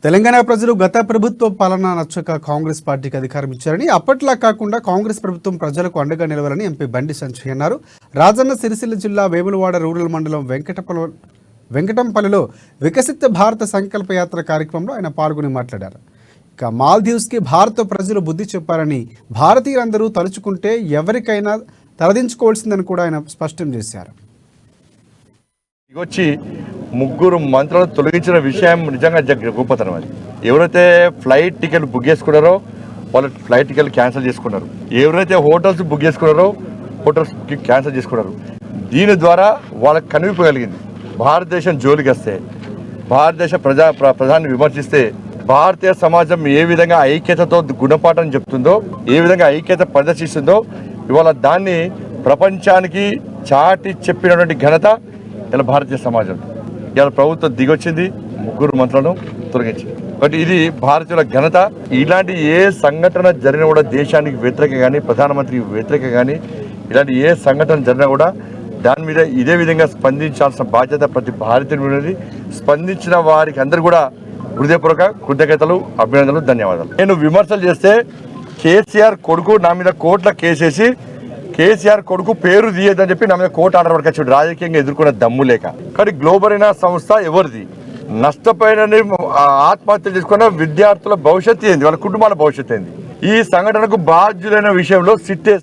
తెలంగాణ ప్రజలు గత ప్రభుత్వ పాలన నచ్చక కాంగ్రెస్ పార్టీకి అధికారం ఇచ్చారని, అప్పట్లా కాకుండా కాంగ్రెస్ ప్రభుత్వం ప్రజలకు అండగా నిలవాలని ఎంపీ బండి సంజయ్ అన్నారు. రాజన్న సిరిసిల్ల జిల్లా వేములవాడ రూరల్ మండలం వెంకటంపల్లిలో వికసిత భారత సంకల్ప యాత్ర కార్యక్రమంలో ఆయన పాల్గొని మాట్లాడారు. ఇక మాల్దీవ్స్కి భారత ప్రజలు బుద్ధి చెప్పారని, భారతీయులందరూ తలుచుకుంటే ఎవరికైనా తలదించుకోవాల్సిందని కూడా ఆయన స్పష్టం చేశారు. వచ్చి ముగ్గురు మంత్రులను తొలగించిన విషయం నిజంగా గొప్పతనం. అది ఎవరైతే ఫ్లైట్ టికెట్ బుక్ చేసుకున్నారో వాళ్ళ ఫ్లైట్ టికెట్ క్యాన్సిల్ చేసుకున్నారు, ఎవరైతే హోటల్స్ బుక్ చేసుకున్నారో హోటల్స్ క్యాన్సిల్ చేసుకున్నారు. దీని ద్వారా వాళ్ళకి కనువిప్పు కలిగింది. భారతదేశం జోలికి వస్తే, భారతదేశ ప్రధాని విమర్శిస్తే భారతీయ సమాజం ఏ విధంగా ఐక్యతతో గుణపాఠం చెప్తుందో, ఏ విధంగా ఐక్యత ప్రదర్శిస్తుందో ఇవాళ దాన్ని ప్రపంచానికి చాటి చెప్పినటువంటి ఘనత ఇలా భారతీయ సమాజం. ఇవాళ ప్రభుత్వం దిగొచ్చింది, ముగ్గురు మంత్రులను తొలగించింది. కాబట్టి ఇది భారతీయుల ఘనత. ఇలాంటి ఏ సంఘటన జరిగినా కూడా దేశానికి వ్యతిరేక కానీ, ప్రధానమంత్రికి వ్యతిరేక కానీ ఇలాంటి ఏ సంఘటన జరిగినా కూడా దాని మీద ఇదే విధంగా స్పందించాల్సిన బాధ్యత ప్రతి భారతీయుడి ఉన్నది. స్పందించిన వారికి అందరూ కూడా హృదయపూర్వక కృతజ్ఞతలు, అభినందనలు, ధన్యవాదాలు. నేను విమర్శలు చేస్తే కేసీఆర్ కొడుకు నా మీద కోర్టులో కేసేసి కేసీఆర్ కొడుకు పేరు తీయదని చెప్పి నా మీద కోర్టు ఆర్డర్ వరకు వచ్చాడు, రాజకీయంగా ఎదుర్కొన్న దమ్ము లేక. కానీ గ్లోబల్ అయిన సంస్థ ఎవరిది? నష్టపోయిన ఆత్మహత్య చేసుకున్న విద్యార్థుల భవిష్యత్తు ఏంది, వాళ్ళ కుటుంబాల భవిష్యత్తు ఏంది? ఈ సంఘటనకు బాధ్యులైన విషయంలో సిట్టే